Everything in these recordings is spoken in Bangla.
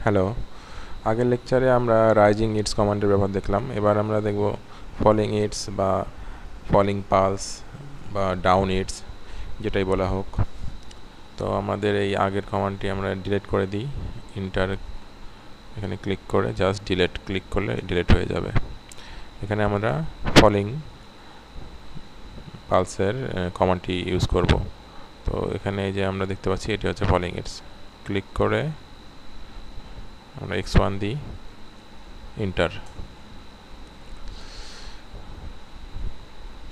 হ্যালো, আগের লেকচারে আমরা রাইজিং ইটস কমান্ডের ব্যবহার দেখলাম। এবার আমরা দেখব ফলিং ইটস বা ফলিং পালস বা ডাউন ইটস, যেটাই বলা হোক। তো আমাদের এই আগের কমান্ডটি আমরা ডিলিট করে দিই। ইন্টার এখানে ক্লিক করে জাস্ট ডিলিট ক্লিক করলে ডিলিট হয়ে যাবে। এখানে আমরা ফলিং পালসের কমান্ডটি ইউজ করব। তো এখানে এই যে আমরা দেখতে পাচ্ছি এটি হচ্ছে ফলিং ইটস। ক্লিক করে আমরা x1 দিই, ইন্টার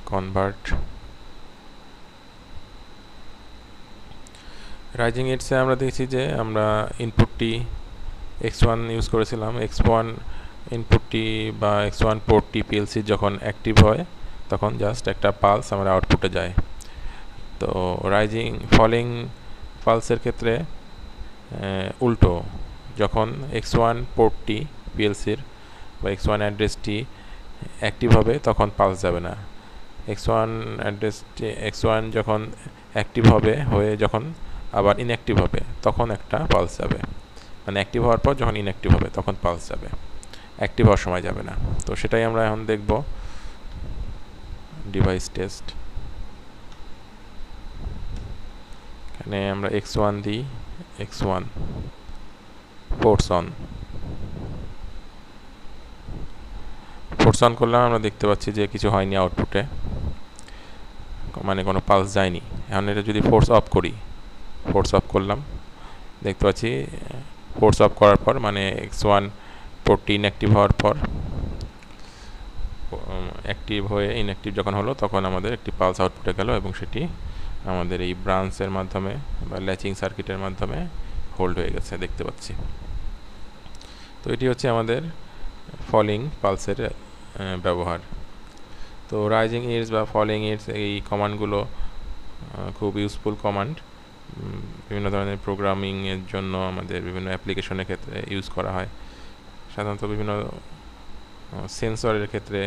কনভার্ট। রাইজিং ইটসে আমরা দেখছি যে আমরা ইনপুটটি x1 ইউজ করেছিলাম। x1 ইনপুটটি বা x1 পোর্টটি পিএলসি যখন অ্যাক্টিভ হয় তখন জাস্ট একটা পালস আমরা আউটপুটে যায়। তো ফলিং পালসের ক্ষেত্রে উল্টো, যখন x1 পোর্টটি পিএলসির বা x1 অ্যাড্রেসটি অ্যাক্টিভ হবে তখন পালস যাবে না। x1 যখন অ্যাক্টিভ হয়ে যখন আবার ইনঅ্যাক্টিভ হবে তখন একটা পালস যাবে। মানে অ্যাক্টিভ হওয়ার পর যখন ইনঅ্যাক্টিভ হবে তখন পালস যাবে, অ্যাক্টিভ হওয়ার সময় যাবে না। তো সেটাই আমরা এখন দেখব। ডিভাইস টেস্ট, এখানে আমরা x1 দিই, x1 ফোর্স অন করলাম। আমরা দেখতে পাচ্ছি যে কিছু হয়নি আউটপুটে, মানে কোনো পালস যায়নি। এখন এটা যদি ফোর্স অফ করলাম, দেখতে পাচ্ছি ফোর্স অফ করার পর মানে x1 পোর্টটি ইনঅ্যাক্টিভ হওয়ার পর অ্যাক্টিভ হয়ে ইনঅ্যাক্টিভ যখন হলো তখন আমাদের একটি পালস আউটপুটে গেল এবং সেটি আমাদের এই ব্রাঞ্চের মাধ্যমে বা ল্যাচিং সার্কিটের মাধ্যমে হোল্ড হয়ে গেছে, দেখতে পাচ্ছি। তো এটি হচ্ছে আমাদের ফলিং পালসের ব্যবহার। তো রাইজিং ইটস বা ফলিং ইটস এই কমান্ডগুলো খুব ইউজফুল কমান্ড। বিভিন্ন ধরনের প্রোগ্রামিংয়ের জন্য আমাদের বিভিন্ন অ্যাপ্লিকেশনের ক্ষেত্রে ইউজ করা হয়। সাধারণত বিভিন্ন সেন্সরের ক্ষেত্রে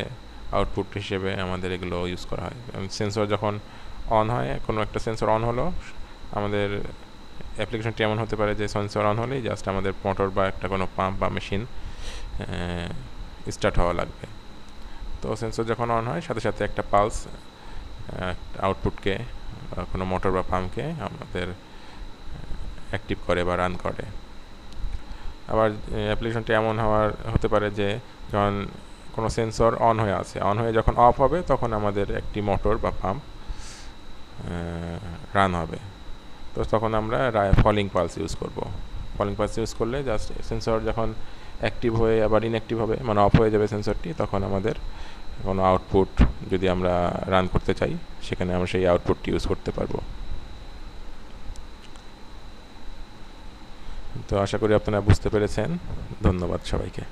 আউটপুট হিসেবে আমাদের এগুলো ইউজ করা হয়। সেন্সর যখন অন হয়, কোনো একটা সেন্সর অন হলো, আমাদের অ্যাপ্লিকেশনটি এমন হতে পারে যে সেন্সর অন হলেই জাস্ট আমাদের মোটর বা একটা কোনো পাম্প বা মেশিন স্টার্ট হওয়া লাগবে। তো সেন্সর যখন অন হয় সাথে সাথে একটা পালস আউটপুটকে কোনো মোটর বা পাম্পকে আমাদের অ্যাক্টিভ করে বা রান করে। আবার অ্যাপ্লিকেশনটি এমন হতে পারে যে যখন কোনো সেন্সর অন হয়ে যখন অফ হবে তখন আমাদের একটি মোটর বা পাম্প রান হবে। তো তখন আমরা ফলিং পালস ইউজ করব। ফলিং পালস ইউজ করলে জাস্ট সেন্সর যখন অ্যাক্টিভ হয়ে আবার ইনঅ্যাক্টিভ হবে, মানে অফ হয়ে যাবে সেন্সরটি, তখন আমাদের কোনো আউটপুট যদি আমরা রান করতে চাই সেখানে আমরা সেই আউটপুটটি ইউজ করতে পারবো। তো আশা করি আপনারা বুঝতে পেরেছেন। ধন্যবাদ সবাইকে।